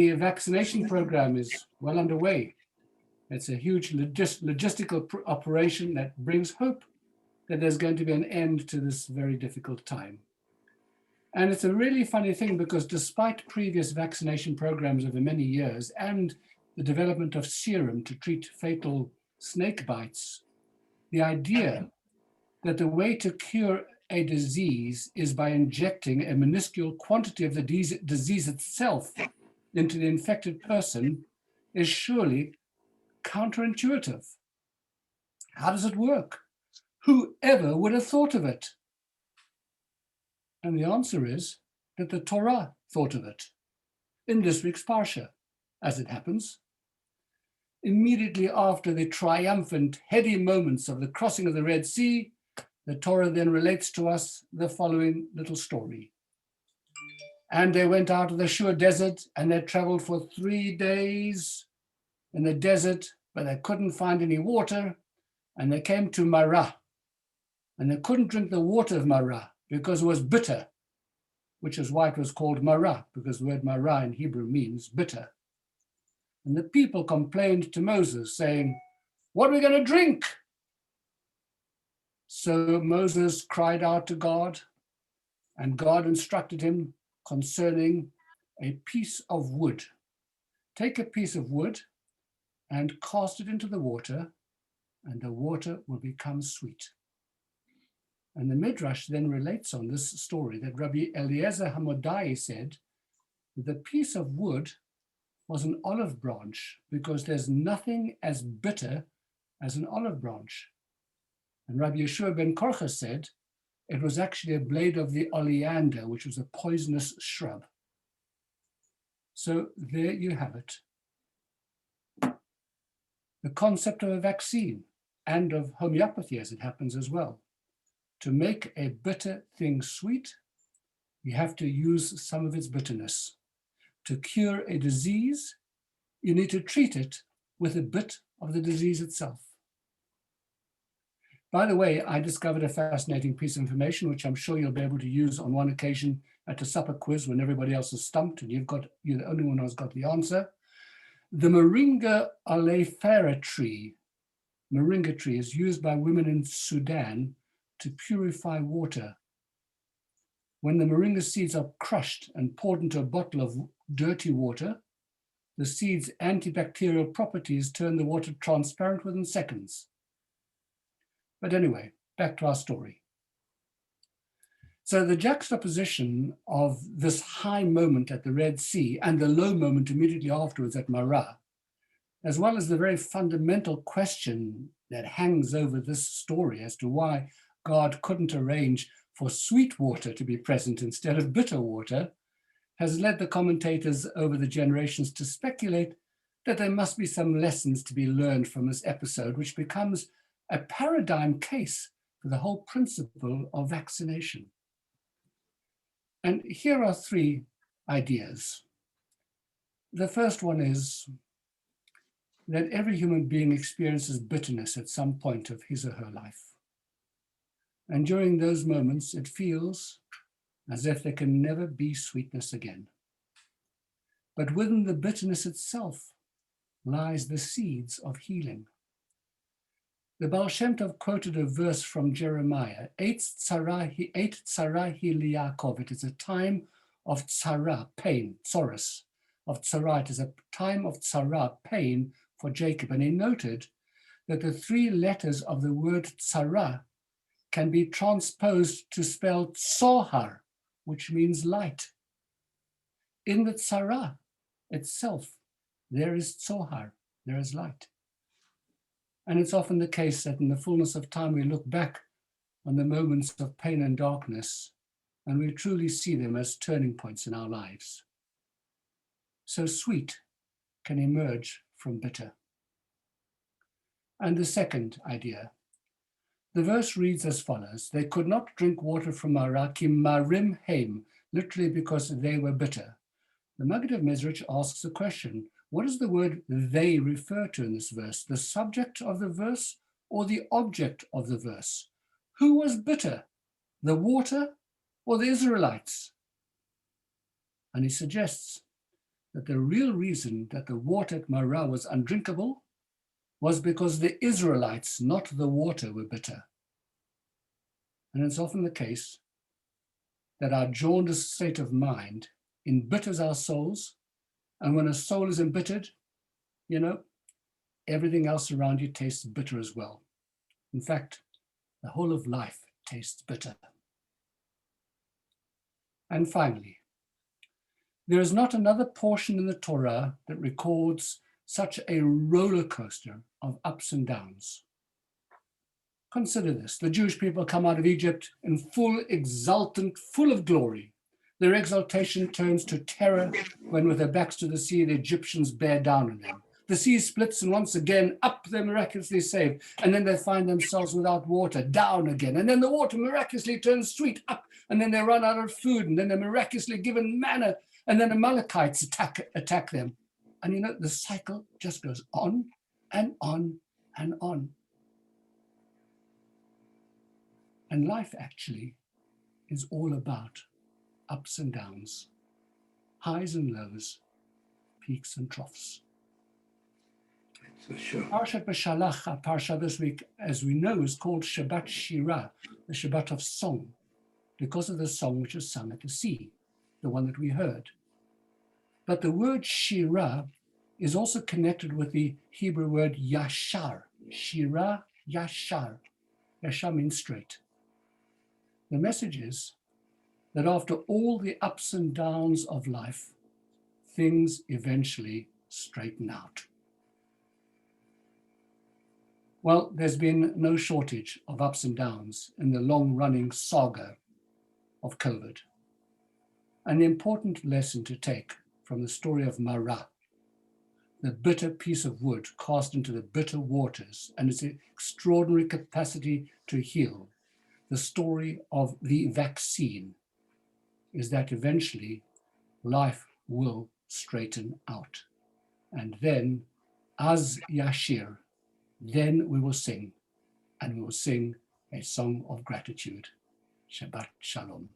The vaccination program is well underway. It's a huge logistical operation that brings hope that there's going to be an end to this very difficult time. And it's a really funny thing because despite previous vaccination programs over many years and the development of serum to treat fatal snake bites, the idea that the way to cure a disease is by injecting a minuscule quantity of the disease itself into the infected person is surely counterintuitive. How does it work? Whoever would have thought of it? And the answer is that the Torah thought of it in this week's Parsha, as it happens. Immediately after the triumphant, heady moments of the crossing of the Red Sea, the Torah then relates to us the following little story. And they went out of the Shur desert, and they traveled for 3 days in the desert, but they couldn't find any water, and they came to Marah, and they couldn't drink the water of Marah because it was bitter, which is why it was called Marah, because the word Marah in Hebrew means bitter. And the people complained to Moses, saying, "What are we going to drink?" So Moses cried out to God, and God instructed him concerning a piece of wood. Take a piece of wood and cast it into the water, and the water will become sweet. And the Midrash then relates on this story that Rabbi Eliezer Hamodai said that the piece of wood was an olive branch because there's nothing as bitter as an olive branch. And Rabbi Yeshua ben Korcha said it was actually a blade of the oleander, which was a poisonous shrub. So there you have it. The concept of a vaccine and of homeopathy, as it happens as well. To make a bitter thing sweet, you have to use some of its bitterness. To cure a disease, you need to treat it with a bit of the disease itself. By the way, I discovered a fascinating piece of information, which I'm sure you'll be able to use on one occasion at a supper quiz when everybody else is stumped and you're the only one who's got the answer. The Moringa oleifera tree, moringa tree, is used by women in Sudan to purify water. When the moringa seeds are crushed and poured into a bottle of dirty water, the seeds' antibacterial properties turn the water transparent within seconds. But anyway, back to our story. So the juxtaposition of this high moment at the Red Sea and the low moment immediately afterwards at Marah, as well as the very fundamental question that hangs over this story as to why God couldn't arrange for sweet water to be present instead of bitter water, has led the commentators over the generations to speculate that there must be some lessons to be learned from this episode, which becomes a paradigm case for the whole principle of vaccination. And here are 3 ideas. The first one is that every human being experiences bitterness at some point of his or her life. And during those moments, it feels as if there can never be sweetness again. But within the bitterness itself lies the seeds of healing. The Baal Shem Tov quoted a verse from Jeremiah, Eit tzarahi liyakov. It is a time of tzara, pain, tzoros, of tzara. It is a time of tzara, pain for Jacob. And he noted that the 3 letters of the word tzara can be transposed to spell tzohar, which means light. In the tzara itself, there is tzohar, there is light. And it's often the case that in the fullness of time, we look back on the moments of pain and darkness, and we truly see them as turning points in our lives. So sweet can emerge from bitter. And the second idea, the verse reads as follows: they could not drink water from Marah, ki marim heim, literally because they were bitter. The Maggid of Mezrich asks a question: what does the word they refer to in this verse? The subject of the verse or the object of the verse? Who was bitter, the water or the Israelites? And he suggests that the real reason that the water at Marah was undrinkable was because the Israelites, not the water, were bitter. And it's often the case that our jaundiced state of mind embitters our souls. And when a soul is embittered, everything else around you tastes bitter as well. In fact, the whole of life tastes bitter. And finally, there is not another portion in the Torah that records such a roller coaster of ups and downs. Consider this. The Jewish people come out of Egypt in full, exultant, full of glory. Their exaltation turns to terror when, with their backs to the sea, the Egyptians bear down on them. The sea splits, and once again, up they're miraculously saved. And then they find themselves without water, down again. And then the water miraculously turns sweet, up. And then they run out of food, and then they're miraculously given manna. And then the Amalekites attack them. And the cycle just goes on and on and on. And life actually is all about ups and downs, highs and lows, peaks and troughs. So sure. Parshat Beshalach, our parsha this week, as we know, is called Shabbat Shirah, the Shabbat of song, because of the song which is sung at the sea, the one that we heard. But the word Shirah is also connected with the Hebrew word Yashar. Shirah, Yashar. Yashar means straight. The message is that after all the ups and downs of life, things eventually straighten out. Well, there's been no shortage of ups and downs in the long-running saga of COVID. An important lesson to take from the story of Marah, the bitter piece of wood cast into the bitter waters and its extraordinary capacity to heal, the story of the vaccine, is that eventually life will straighten out. And then, as Yashir, then we will sing, and we will sing a song of gratitude. Shabbat Shalom.